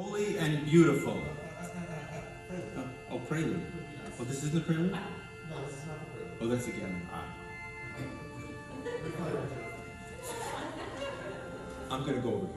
Holy and beautiful. Oh, prelude. Oh, this isn't the prelude? No, this is not the prelude. Oh, that's again. I'm going to go over here.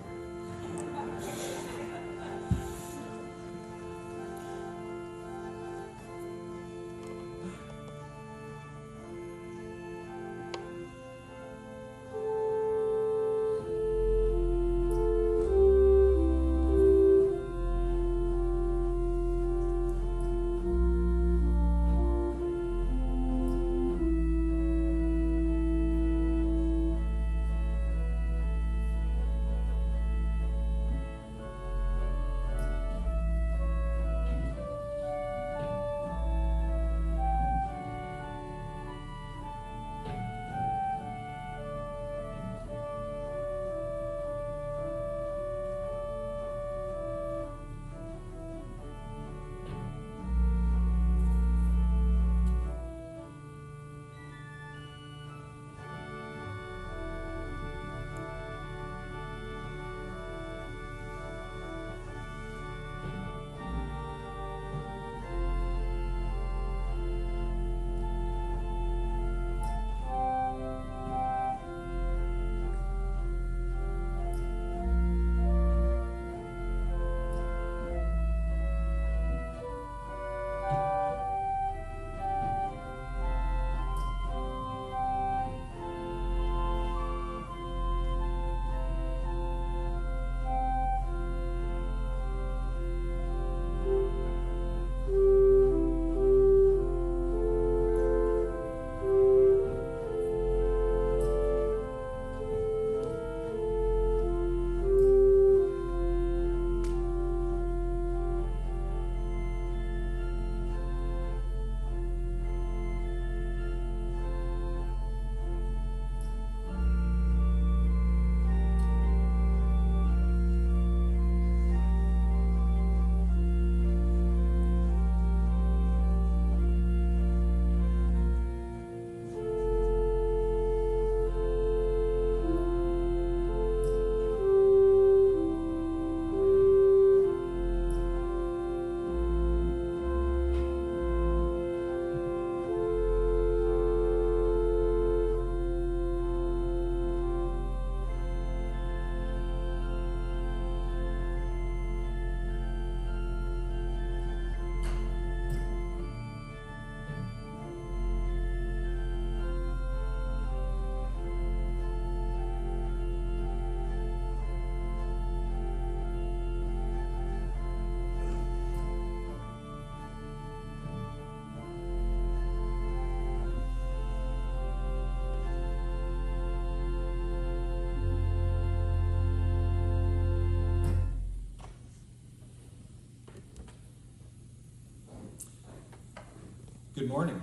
Good morning.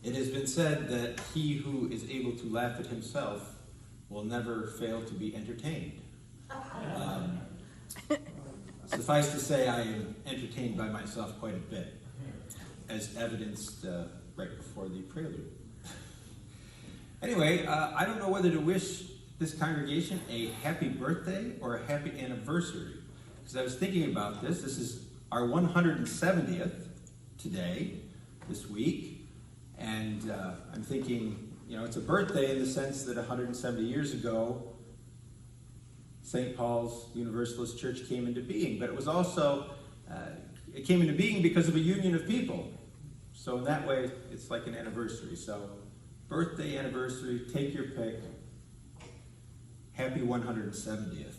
It has been said that he who is able to laugh at himself will never fail to be entertained. Suffice to say, I am entertained by myself quite a bit, as evidenced right before the prelude. Anyway, I don't know whether to wish this congregation a happy birthday or a happy anniversary, because I was thinking about this. This is our 170th today, this week, and I'm thinking, it's a birthday in the sense that 170 years ago, St. Paul's Universalist Church came into being, but it was also, it came into being because of a union of people. So in that way, it's like an anniversary. So birthday, anniversary, take your pick. Happy 170th.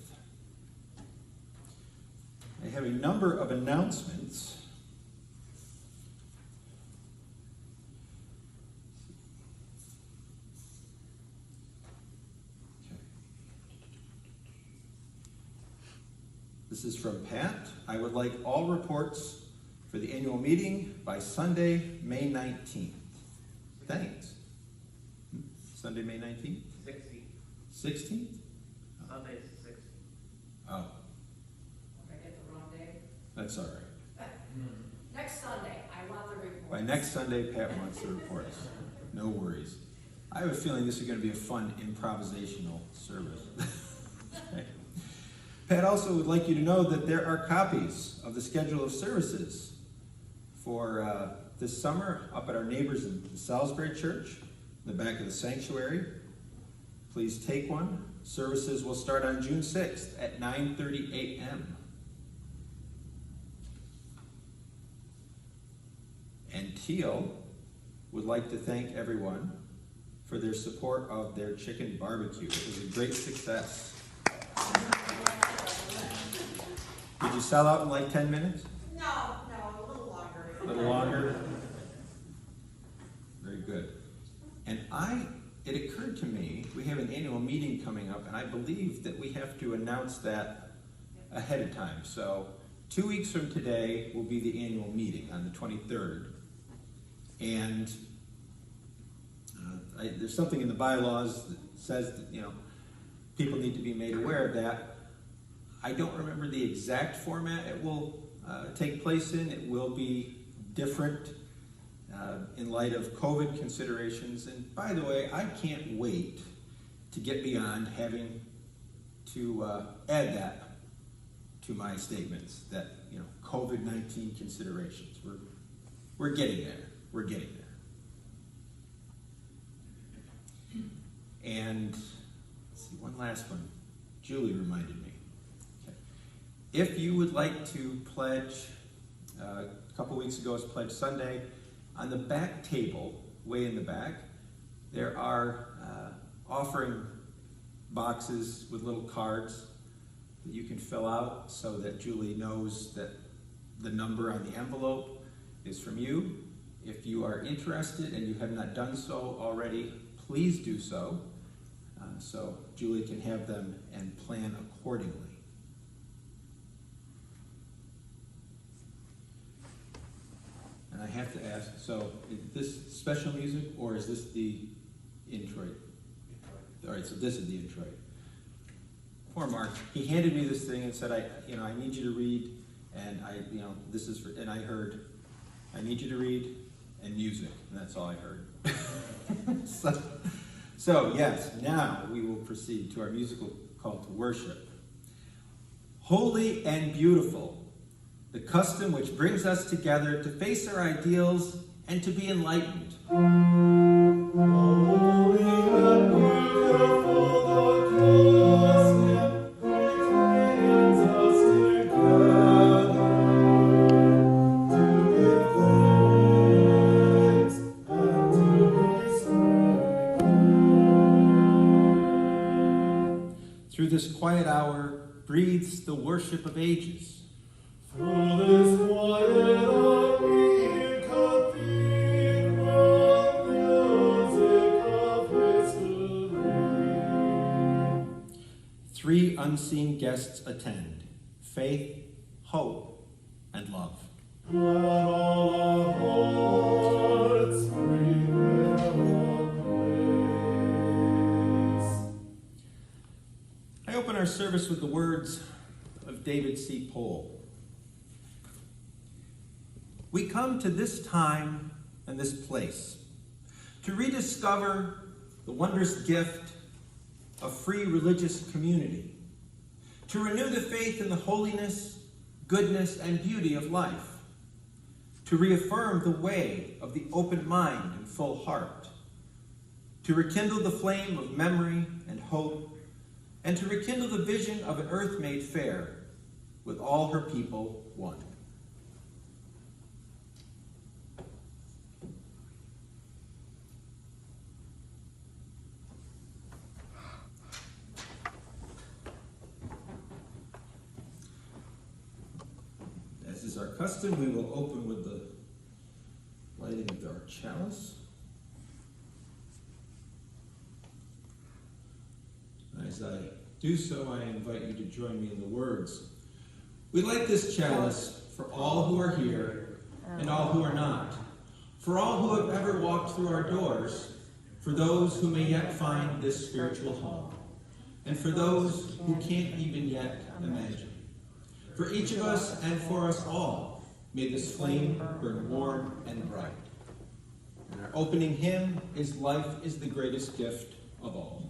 I have a number of announcements. This is from Pat. I would like all reports for the annual meeting by Sunday, May 19th. Thanks. Sunday, May 19th? 16th. 16th? Sunday is the 16th. Oh, Did I get the wrong day? that's all right. Next Sunday, I want the report. By next Sunday, Pat wants the reports. No worries. I have a feeling this is going to be a fun improvisational service. Pat also would like you to know that there are copies of the schedule of services for this summer up at our neighbors in Salisbury Church, in the back of the sanctuary. Please take one. Services will start on June 6th at 9:30 a.m. And Teal would like to thank everyone for their support of their chicken barbecue. It was a great success. Did you sell out in like 10 minutes? No, a little longer. A little longer? Very good. And it occurred to me, we have an annual meeting coming up, and I believe that we have to announce that ahead of time. So 2 weeks from today will be the annual meeting on the 23rd. And there's something in the bylaws that says that, people need to be made aware of that. I don't remember the exact format it will take place in. It will be different in light of COVID considerations. And by the way, I can't wait to get beyond having to add that to my statements that, COVID-19 considerations. We're getting there. We're getting there. And let's see, one last one. Julie reminded me. Okay. If you would like to pledge, a couple weeks ago was Pledge Sunday, on the back table, way in the back, there are offering boxes with little cards that you can fill out so that Julie knows that the number on the envelope is from you. If you are interested and you have not done so already, please do so, so Julie can have them and plan accordingly. And I have to ask, so is this special music or is this the introit? All right, so this is the introit. Poor Mark. He handed me this thing and said, I need you to read, and this is for, and I heard, I need you to read and music, and that's all I heard. So yes, now we will proceed to our musical call to worship. Holy and beautiful, the custom which brings us together to face our ideals and to be enlightened. Holy and beautiful, the custom which brings us together to give thanks and to be saved. Through this quiet hour breathes the worship of ages. Through this quiet hour we cathedral music of history. Three unseen guests attend: faith, hope, and love. Let all our hearts remember praise. I open our service with the words of David C. Pohl. We come to this time and this place to rediscover the wondrous gift of free religious community, to renew the faith in the holiness, goodness, and beauty of life, to reaffirm the way of the open mind and full heart, to rekindle the flame of memory and hope, and to rekindle the vision of an earth made fair, with all her people one. As is our custom, we will open with the lighting of our chalice. As I do so, I invite you to join me in the words. We light this chalice for all who are here and all who are not, for all who have ever walked through our doors, for those who may yet find this spiritual home, and for those who can't even yet imagine. For each of us and for us all, may this flame burn warm and bright. And our opening hymn is Life is the Greatest Gift of All.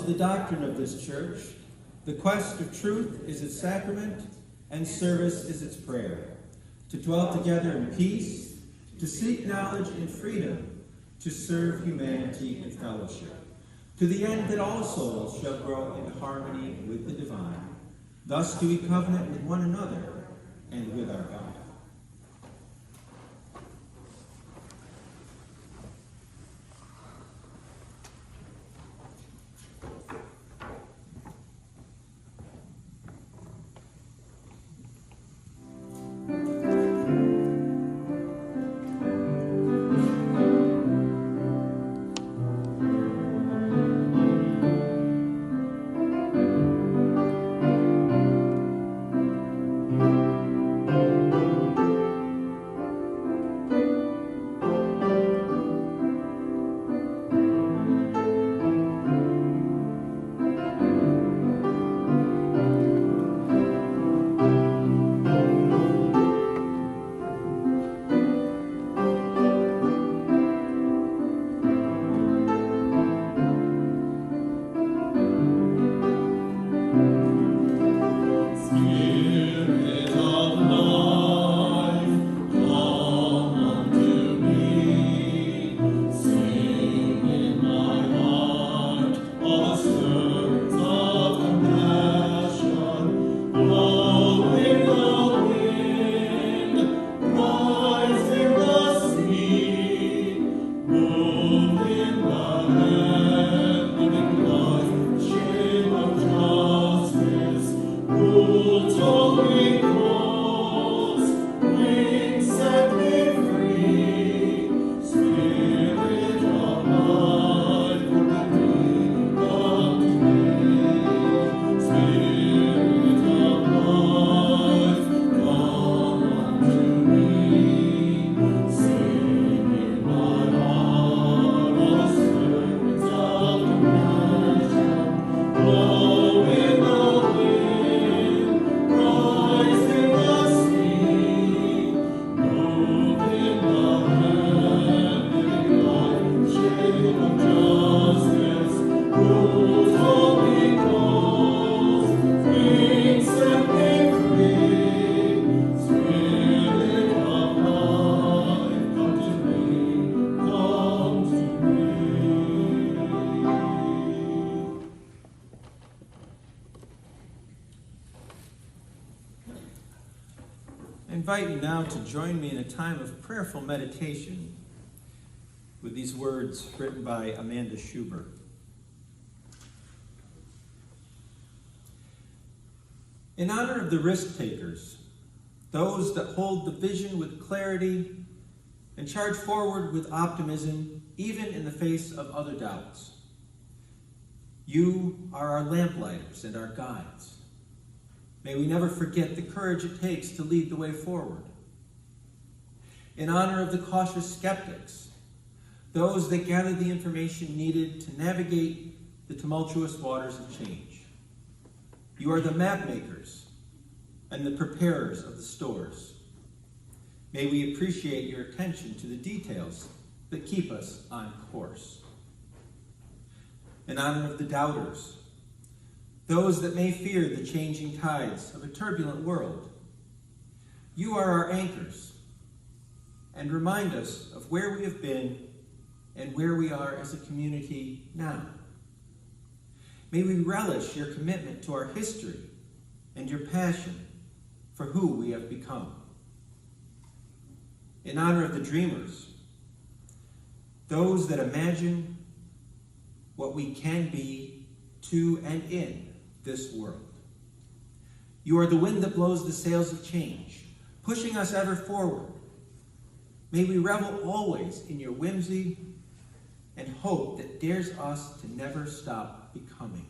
is the doctrine of this church. The quest of truth is its sacrament, and service is its prayer. To dwell together in peace, to seek knowledge in freedom, to serve humanity in fellowship, to the end that all souls shall grow in harmony with the divine. Thus do we covenant with one another and with our God. I invite you now to join me in a time of prayerful meditation with these words written by Amanda Schubert. In honor of the risk takers, those that hold the vision with clarity and charge forward with optimism, even in the face of other doubts. You are our lamplighters and our guides. May we never forget the courage it takes to lead the way forward. In honor of the cautious skeptics, those that gather the information needed to navigate the tumultuous waters of change. You are the map makers and the preparers of the stores. May we appreciate your attention to the details that keep us on course. In honor of the doubters, those that may fear the changing tides of a turbulent world, you are our anchors and remind us of where we have been and where we are as a community now. May we relish your commitment to our history and your passion for who we have become. In honor of the dreamers, those that imagine what we can be to and in this world. You are the wind that blows the sails of change, pushing us ever forward. May we revel always in your whimsy and hope that dares us to never stop becoming.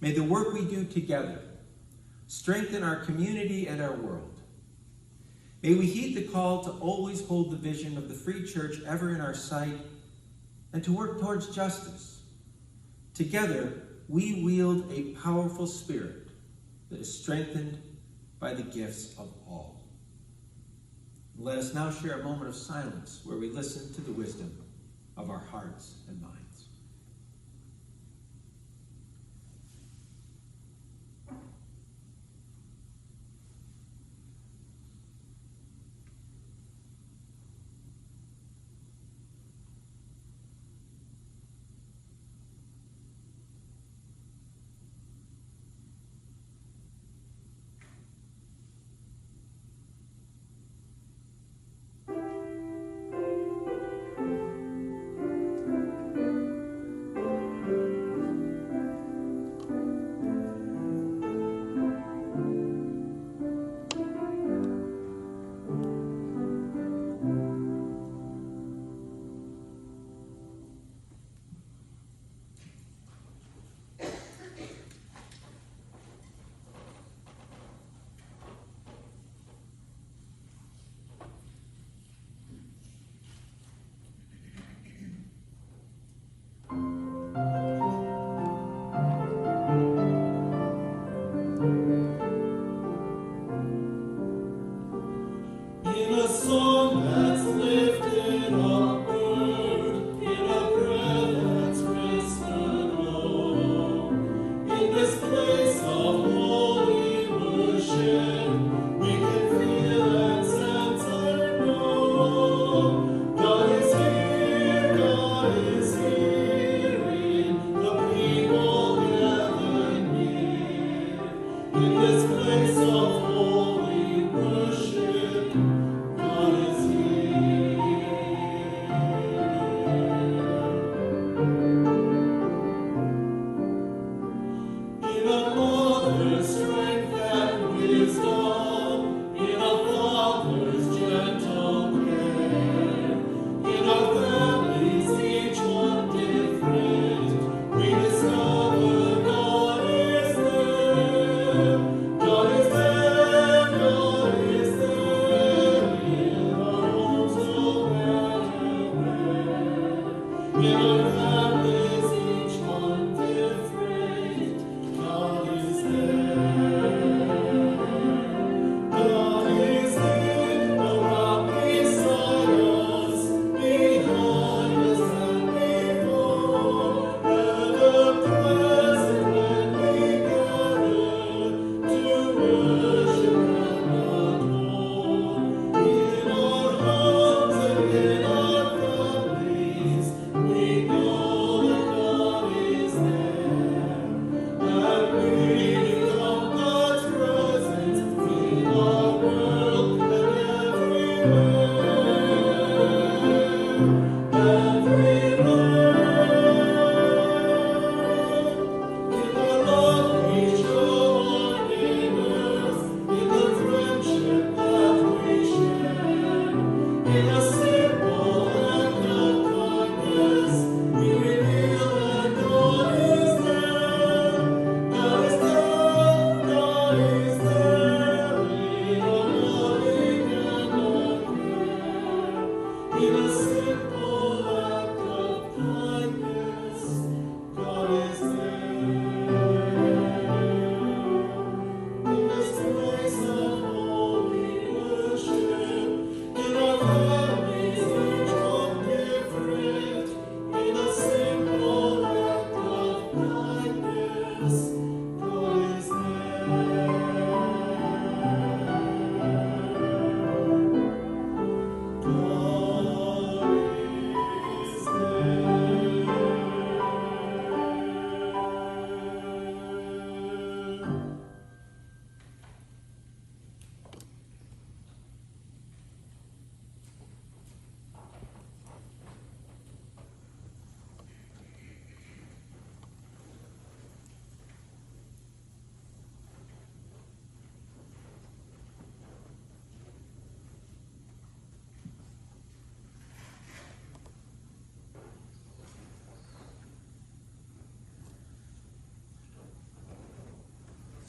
May the work we do together strengthen our community and our world. May we heed the call to always hold the vision of the free church ever in our sight and to work towards justice. Together, we wield a powerful spirit that is strengthened by the gifts of all. Let us now share a moment of silence where we listen to the wisdom of our hearts and minds.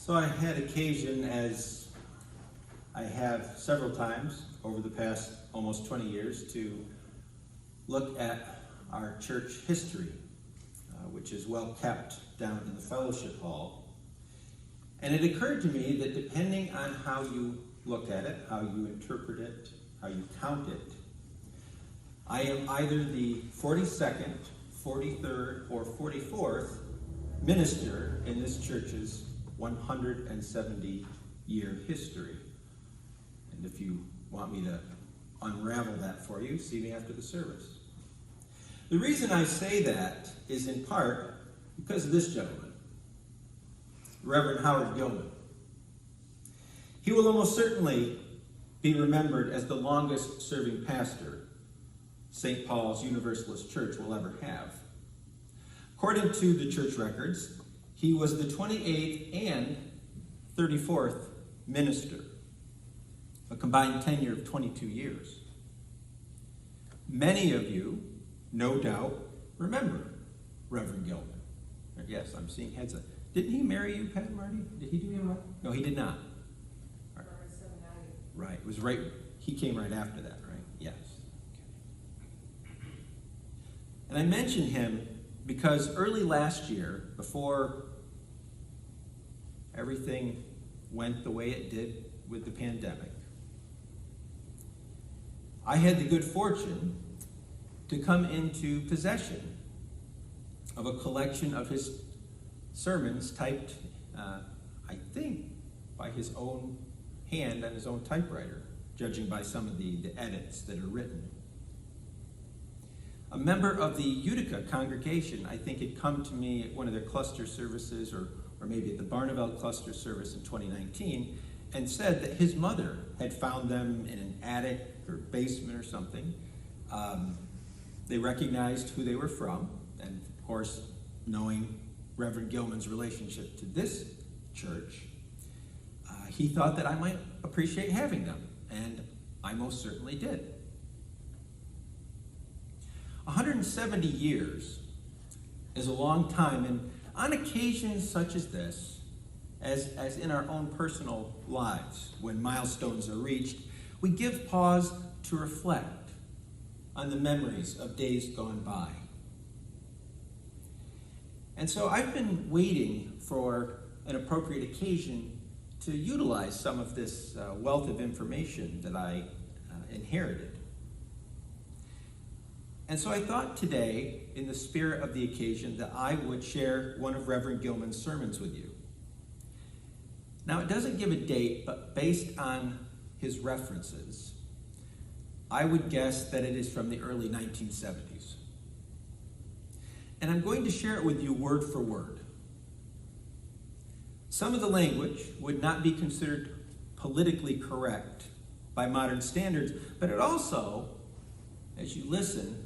So I had occasion, as I have several times over the past almost 20 years, to look at our church history, which is well kept down in the fellowship hall. And it occurred to me that depending on how you look at it, how you interpret it, how you count it, I am either the 42nd, 43rd, or 44th minister in this church's 170-year history. And if you want me to unravel that for you, see me after the service. The reason I say that is in part because of this gentleman, Reverend Howard Gilman. He will almost certainly be remembered as the longest serving pastor St. Paul's Universalist Church will ever have. According to the church records, he was the 28th and 34th minister, a combined tenure of 22 years. Many of you, no doubt, remember Reverend Gilman. Yes, I'm seeing heads up. Didn't he marry you, Pat Marty? Did he do you right? No, he did not. Right. It was right. He came right after that, right? Yes. And I mentioned him because early last year, before everything went the way it did with the pandemic, I had the good fortune to come into possession of a collection of his sermons typed, I think, by his own hand on his own typewriter, judging by some of the edits that are written. A member of the Utica congregation, I think, had come to me at one of their cluster services, or maybe at the Barneveld cluster service in 2019, and said that his mother had found them in an attic or basement or something. They recognized who they were from, and of course, knowing Reverend Gilman's relationship to this church, he thought that I might appreciate having them, and I most certainly did. 170 years is a long time, and on occasions such as this, as in our own personal lives, when milestones are reached, we give pause to reflect on the memories of days gone by. And so I've been waiting for an appropriate occasion to utilize some of this wealth of information that I inherited. And so I thought today, in the spirit of the occasion, that I would share one of Reverend Gilman's sermons with you. Now, it doesn't give a date, but based on his references, I would guess that it is from the early 1970s. And I'm going to share it with you word for word. Some of the language would not be considered politically correct by modern standards, but it also, as you listen,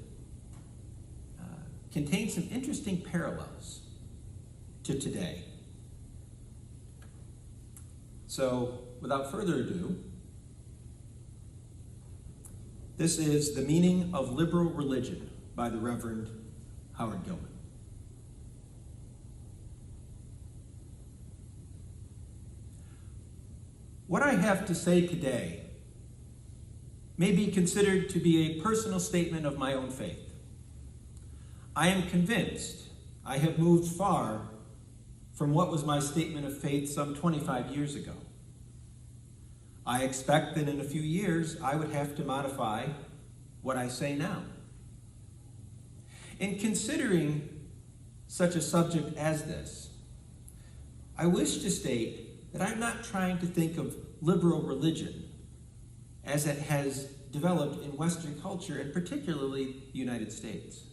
contains some interesting parallels to today. So, without further ado, this is The Meaning of Liberal Religion by the Reverend Howard Gilman. What I have to say today may be considered to be a personal statement of my own faith. I am convinced I have moved far from what was my statement of faith some 25 years ago. I expect that in a few years I would have to modify what I say now. In considering such a subject as this, I wish to state that I'm not trying to think of liberal religion as it has developed in Western culture, and particularly the United States.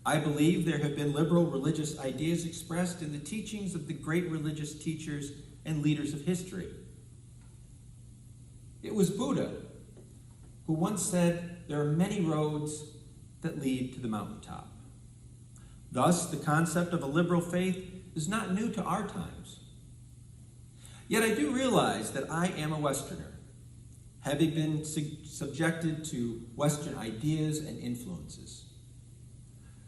I believe there have been liberal religious ideas expressed in the teachings of the great religious teachers and leaders of history. It was Buddha who once said, "There are many roads that lead to the mountaintop." Thus, the concept of a liberal faith is not new to our times. Yet I do realize that I am a Westerner, having been subjected to Western ideas and influences.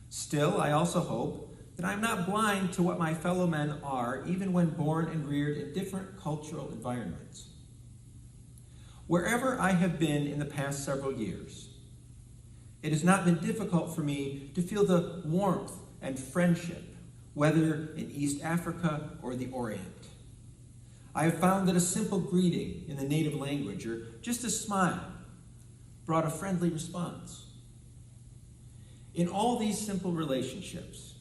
Still, I also hope that I'm not blind to what my fellow men are, even when born and reared in different cultural environments. Wherever I have been in the past several years, it has not been difficult for me to feel the warmth and friendship, whether in East Africa or the Orient. I have found that a simple greeting in the native language, or just a smile, brought a friendly response. In all these simple relationships,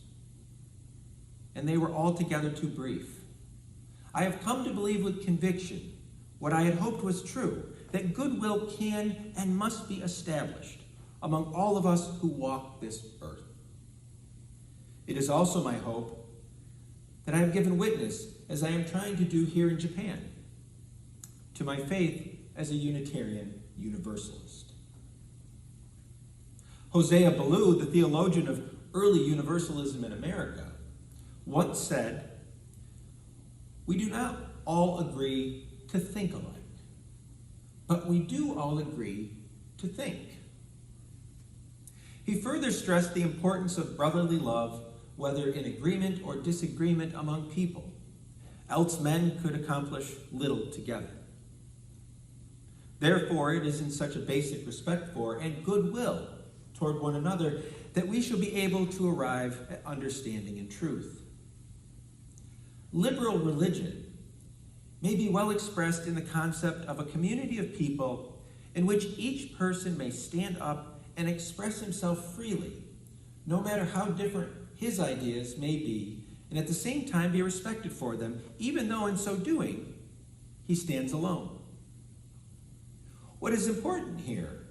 and they were altogether too brief, I have come to believe with conviction what I had hoped was true, that goodwill can and must be established among all of us who walk this earth. It is also my hope that I have given witness, as I am trying to do here in Japan, to my faith as a Unitarian Universalist. Hosea Ballou, the theologian of early Universalism in America, once said, "We do not all agree to think alike, but we do all agree to think." He further stressed the importance of brotherly love, whether in agreement or disagreement among people, else men could accomplish little together. Therefore, it is in such a basic respect for and goodwill toward one another that we shall be able to arrive at understanding and truth. Liberal religion may be well expressed in the concept of a community of people in which each person may stand up and express himself freely, no matter how different his ideas may be and at the same time be respected for them, even though in so doing, he stands alone. What is important here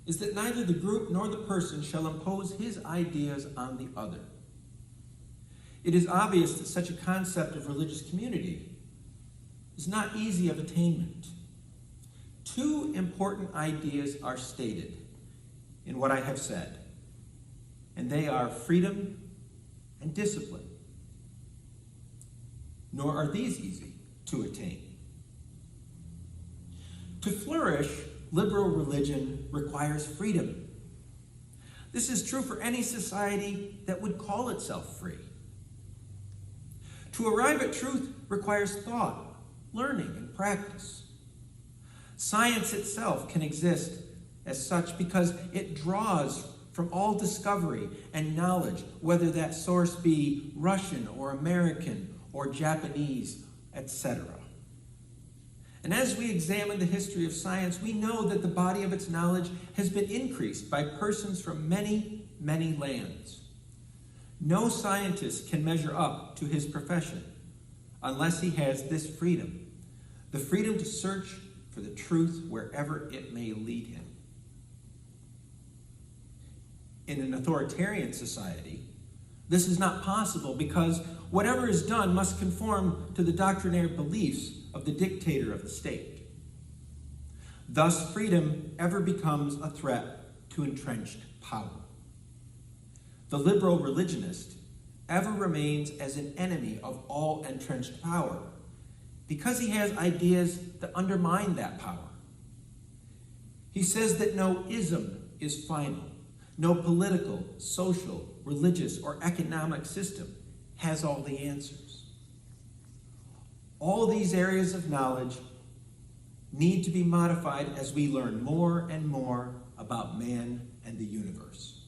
is that neither the group nor the person shall impose his ideas on the other. It is obvious that such a concept of religious community is not easy of attainment. Two important ideas are stated in what I have said, and they are freedom and discipline. Nor are these easy to attain. To flourish, liberal religion requires freedom. This is true for any society that would call itself free. To arrive at truth requires thought, learning, and practice. Science itself can exist as such because it draws from all discovery and knowledge, whether that source be Russian or American or Japanese, etc. And as we examine the history of science, we know that the body of its knowledge has been increased by persons from many, many lands. No scientist can measure up to his profession unless he has this freedom, the freedom to search for the truth wherever it may lead him. In an authoritarian society, this is not possible because whatever is done must conform to the doctrinaire beliefs of the dictator of the state. Thus, freedom ever becomes a threat to entrenched power. The liberal religionist ever remains as an enemy of all entrenched power because he has ideas that undermine that power. He says that no ism is final. No political, social, religious, or economic system has all the answers. All these areas of knowledge need to be modified as we learn more and more about man and the universe.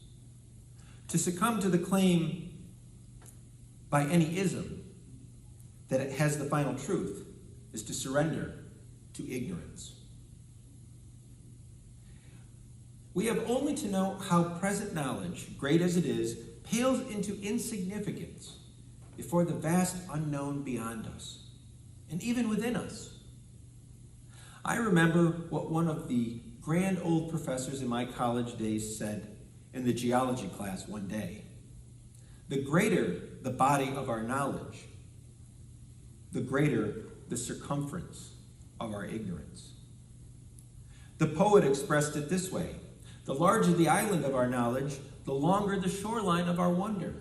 To succumb to the claim by any ism that it has the final truth is to surrender to ignorance. We have only to know how present knowledge, great as it is, pales into insignificance before the vast unknown beyond us, and even within us. I remember what one of the grand old professors in my college days said in the geology class one day. The greater the body of our knowledge, the greater the circumference of our ignorance. The poet expressed it this way: the larger the island of our knowledge, the longer the shoreline of our wonder.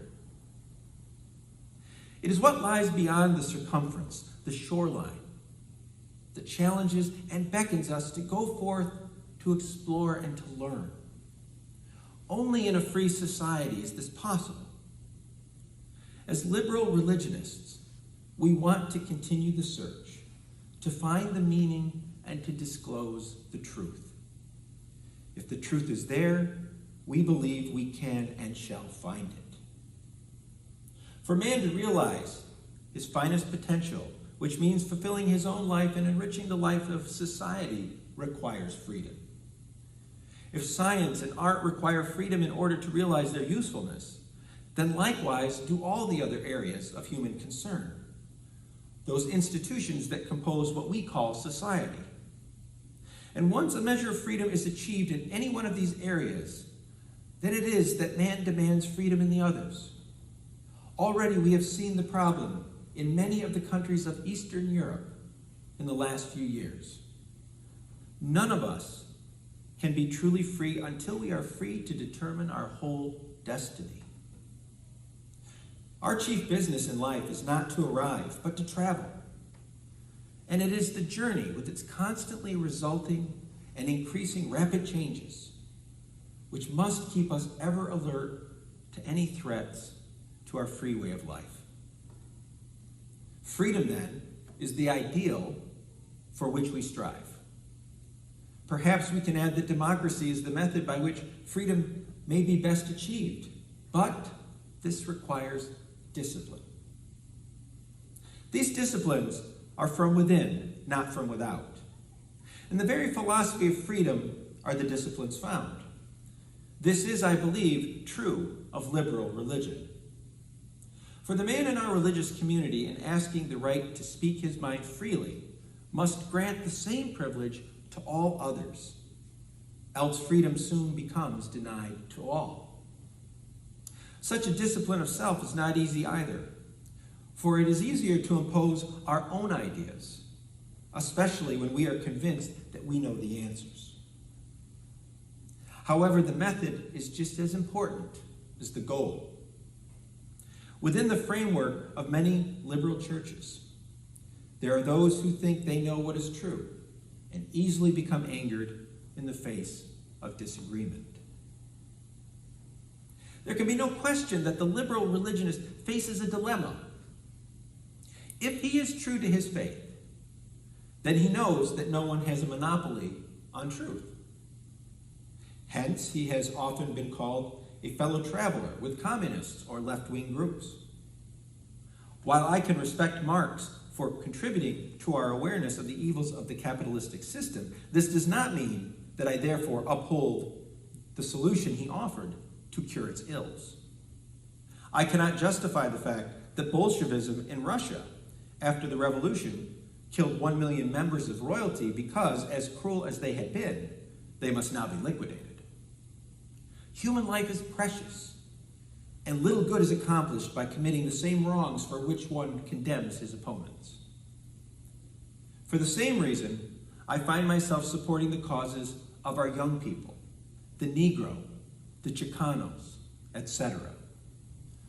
It is what lies beyond the circumference, the shoreline, that challenges and beckons us to go forth to explore and to learn. Only in a free society is this possible. As liberal religionists, we want to continue the search, to find the meaning and to disclose the truth. If the truth is there, we believe we can and shall find it. For man to realize his finest potential, which means fulfilling his own life and enriching the life of society, requires freedom. If science and art require freedom in order to realize their usefulness, then likewise do all the other areas of human concern, those institutions that compose what we call society. And once a measure of freedom is achieved in any one of these areas, then it is that man demands freedom in the others. Already we have seen the problem in many of the countries of Eastern Europe in the last few years. None of us can be truly free until we are free to determine our whole destiny. Our chief business in life is not to arrive, but to travel. And it is the journey with its constantly resulting and increasing rapid changes which must keep us ever alert to any threats to our free way of life. Freedom, then, is the ideal for which we strive. Perhaps we can add that democracy is the method by which freedom may be best achieved, but this requires discipline. These disciplines are from within, not from without. In the very philosophy of freedom are the disciplines found. This is, I believe, true of liberal religion. For the man in our religious community, in asking the right to speak his mind freely, must grant the same privilege to all others, else freedom soon becomes denied to all. Such a discipline of self is not easy either, for it is easier to impose our own ideas, especially when we are convinced that we know the answers. However, the method is just as important as the goal. Within the framework of many liberal churches, there are those who think they know what is true and easily become angered in the face of disagreement. There can be no question that the liberal religionist faces a dilemma. If he is true to his faith, then he knows that no one has a monopoly on truth. Hence, he has often been called a fellow traveler with communists or left-wing groups. While I can respect Marx for contributing to our awareness of the evils of the capitalistic system, this does not mean that I therefore uphold the solution he offered to cure its ills. I cannot justify the fact that Bolshevism in Russia, after the revolution, killed 1 million members of royalty because, as cruel as they had been, they must now be liquidated. Human life is precious, and little good is accomplished by committing the same wrongs for which one condemns his opponents. For the same reason, I find myself supporting the causes of our young people, the Negro, the Chicanos, etc.,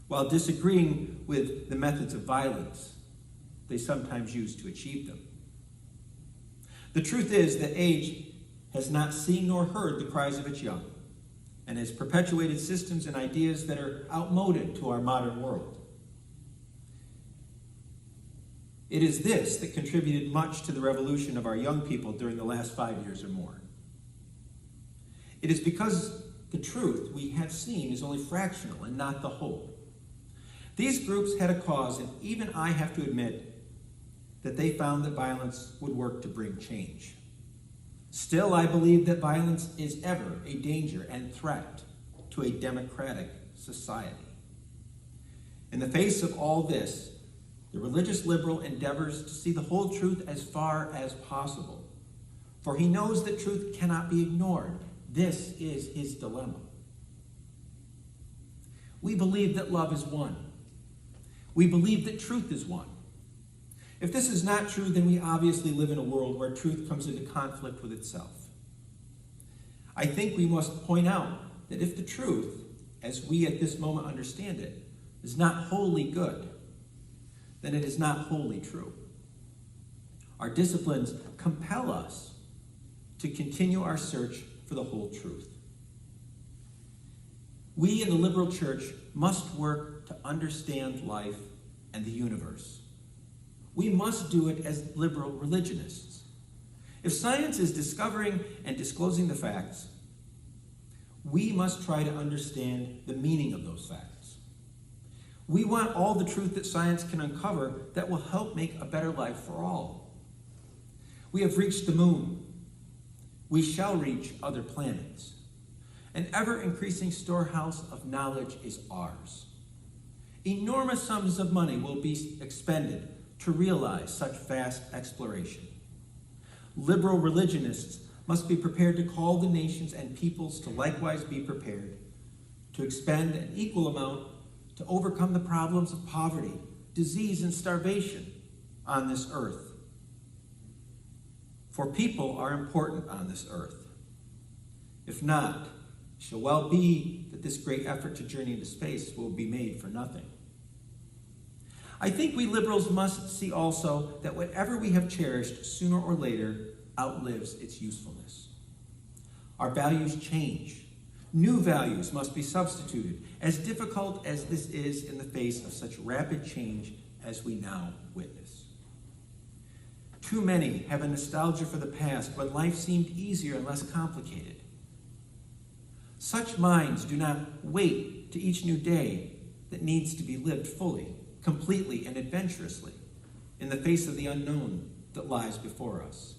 while disagreeing with the methods of violence they sometimes use to achieve them. The truth is that age has not seen nor heard the cries of its young, and has perpetuated systems and ideas that are outmoded to our modern world. It is this that contributed much to the revolution of our young people during the last 5 years or more. It is because the truth we have seen is only fractional and not the whole. These groups had a cause, and even I have to admit that they found that violence would work to bring change. Still, I believe that violence is ever a danger and threat to a democratic society. In the face of all this, the religious liberal endeavors to see the whole truth as far as possible, for he knows that truth cannot be ignored. This is his dilemma. We believe that love is one. We believe that truth is one. If this is not true, then we obviously live in a world where truth comes into conflict with itself. I think we must point out that if the truth, as we at this moment understand it, is not wholly good, then it is not wholly true. Our disciplines compel us to continue our search for the whole truth. We in the liberal church must work to understand life and the universe. We must do it as liberal religionists. If science is discovering and disclosing the facts, we must try to understand the meaning of those facts. We want all the truth that science can uncover that will help make a better life for all. We have reached the moon. We shall reach other planets. An ever-increasing storehouse of knowledge is ours. Enormous sums of money will be expended to realize such vast exploration. Liberal religionists must be prepared to call the nations and peoples to likewise be prepared to expend an equal amount to overcome the problems of poverty, disease, and starvation on this earth. For people are important on this earth. If not, it shall well be that this great effort to journey into space will be made for nothing. I think we liberals must see also that whatever we have cherished sooner or later outlives its usefulness. Our values change. New values must be substituted, as difficult as this is in the face of such rapid change as we now witness. Too many have a nostalgia for the past when life seemed easier and less complicated. Such minds do not wait to each new day that needs to be lived fully, completely, and adventurously in the face of the unknown that lies before us.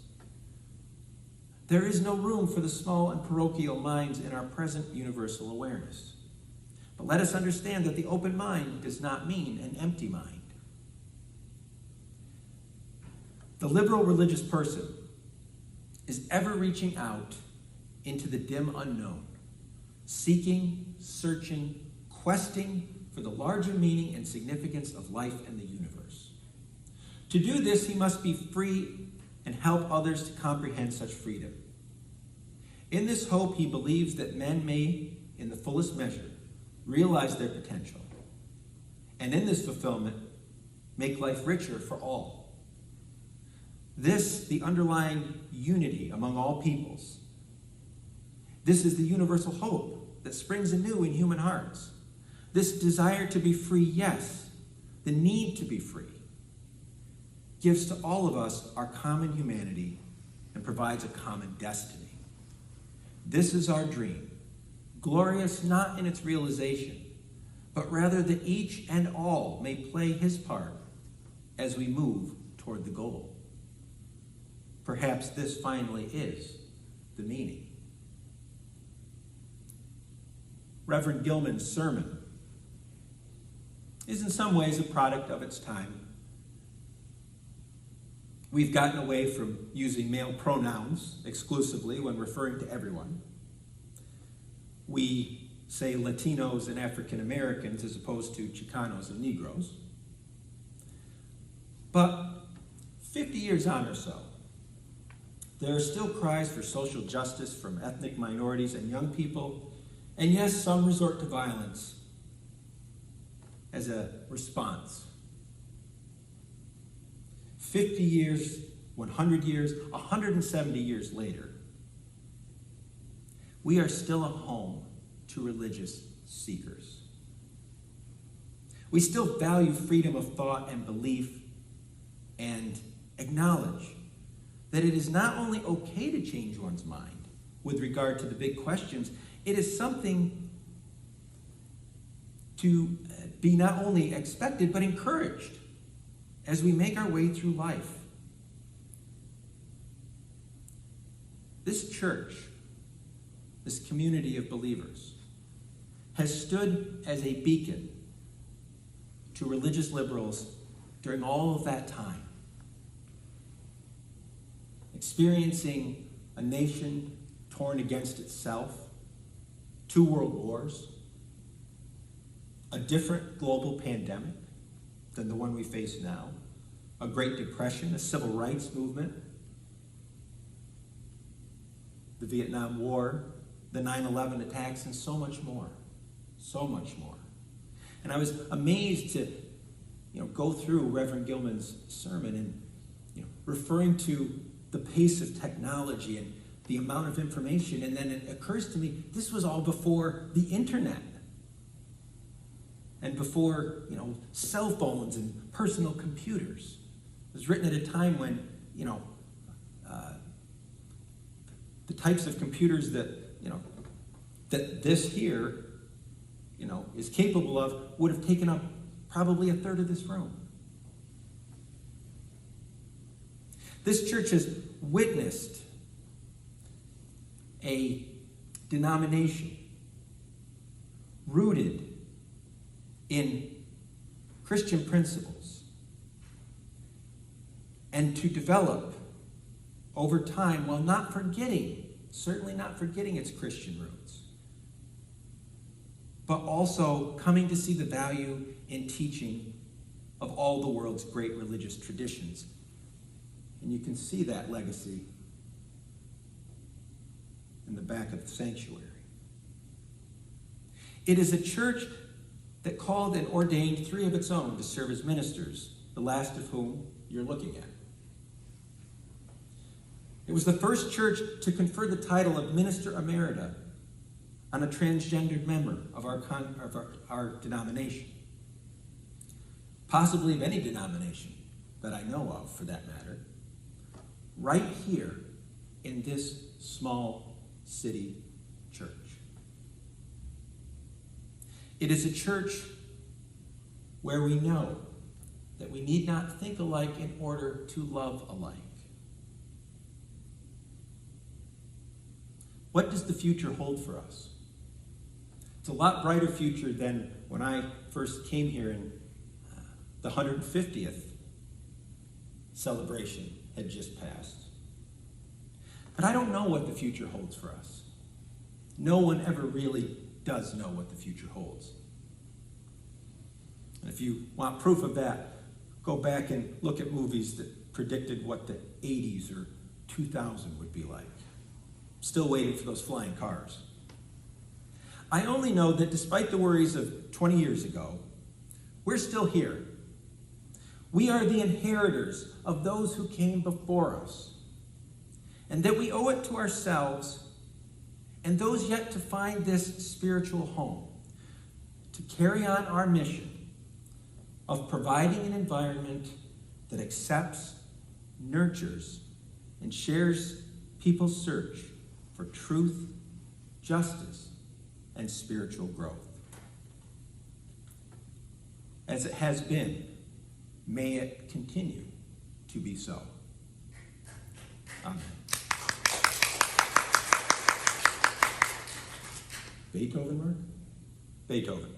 There is no room for the small and parochial minds in our present universal awareness. But let us understand that the open mind does not mean an empty mind. The liberal religious person is ever reaching out into the dim unknown, seeking, searching, questing for the larger meaning and significance of life and the universe. To do this, he must be free and help others to comprehend such freedom. In this hope, he believes that men may, in the fullest measure, realize their potential, and in this fulfillment, make life richer for all. This, the underlying unity among all peoples. This is the universal hope that springs anew in human hearts. This desire to be free, yes, the need to be free, gives to all of us our common humanity and provides a common destiny. This is our dream, glorious not in its realization, but rather that each and all may play his part as we move toward the goal. Perhaps this finally is the meaning. Reverend Gilman's sermon is in some ways a product of its time. We've gotten away from using male pronouns exclusively when referring to everyone. We say Latinos and African Americans as opposed to Chicanos and Negroes. But 50 years on or so, there are still cries for social justice from ethnic minorities and young people, and yes, some resort to violence as a response. 50 years, 100 years, 170 years later, we are still a home to religious seekers. We still value freedom of thought and belief and acknowledge that it is not only okay to change one's mind with regard to the big questions, it is something to be not only expected but encouraged as we make our way through life. This church, this community of believers, has stood as a beacon to religious liberals during all of that time, experiencing a nation torn against itself, 2 world wars, a different global pandemic than the one we face now, a Great Depression, a civil rights movement, the Vietnam War, the 9/11 attacks, and so much more. So much more. And I was amazed to go through Reverend Gilman's sermon and referring to the pace of technology and the amount of information, and then it occurs to me, this was all before the internet and before cell phones and personal computers. It was written at a time when the types of computers that that this here is capable of would have taken up probably a third of this room. This church has witnessed a denomination rooted in Christian principles and to develop over time while not forgetting, certainly not forgetting its Christian roots, but also coming to see the value in teaching of all the world's great religious traditions. And you can see that legacy in the back of the sanctuary. It is a church that called and ordained 3 of its own to serve as ministers, the last of whom you're looking at. It was the first church to confer the title of Minister Emerita on a transgendered member of our denomination. Possibly of any denomination that I know of, for that matter. Right here in this small city church. It is a church where we know that we need not think alike in order to love alike. What does the future hold for us? It's a lot brighter future than when I first came here in the 150th celebration had just passed. But I don't know what the future holds for us. No one ever really does know what the future holds. And if you want proof of that, go back and look at movies that predicted what the 80s or 2000 would be like. Still waiting for those flying cars. I only know that despite the worries of 20 years ago, we're still here. We are the inheritors of those who came before us, and that we owe it to ourselves and those yet to find this spiritual home to carry on our mission of providing an environment that accepts, nurtures, and shares people's search for truth, justice, and spiritual growth. As it has been, may it continue to be so. Amen. Beethoven, Mark? Beethoven.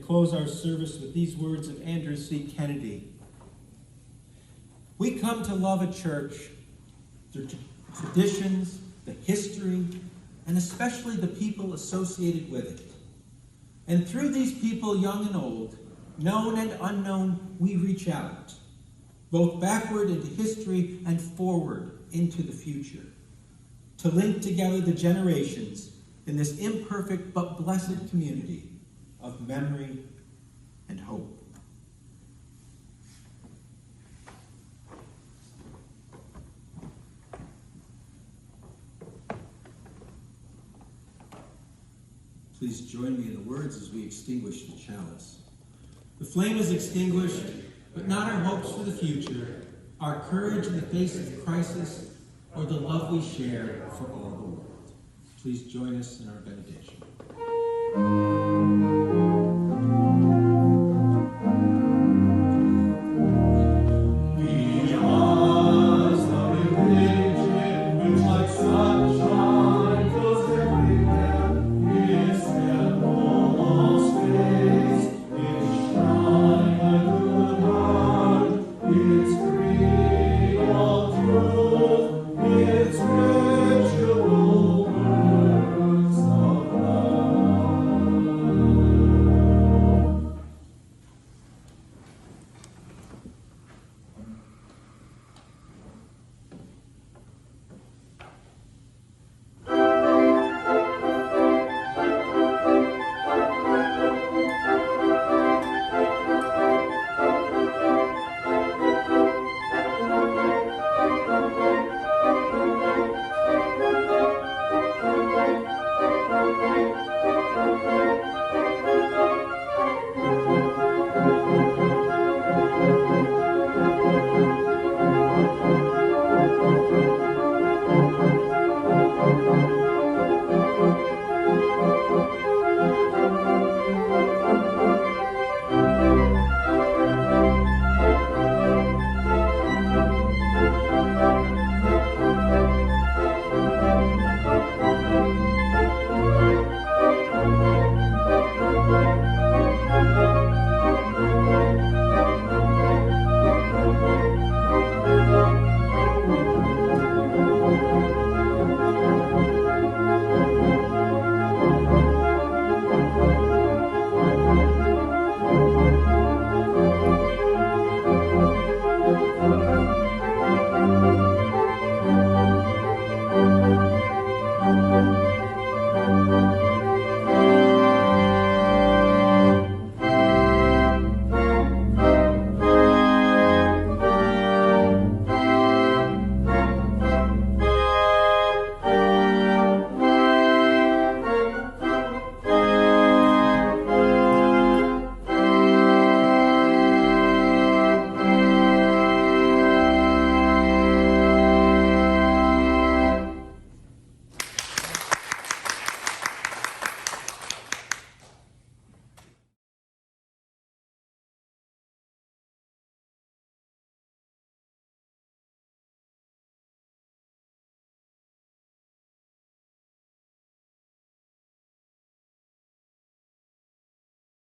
Close our service with these words of Andrew C. Kennedy. We come to love a church through traditions, the history, and especially the people associated with it. And through these people, young and old, known and unknown, we reach out, both backward into history and forward into the future, to link together the generations in this imperfect but blessed community of memory and hope. Please join me in the words as we extinguish the chalice. The flame is extinguished, but not our hopes for the future, our courage in the face of crisis, or the love we share for all the world. Please join us in our benediction.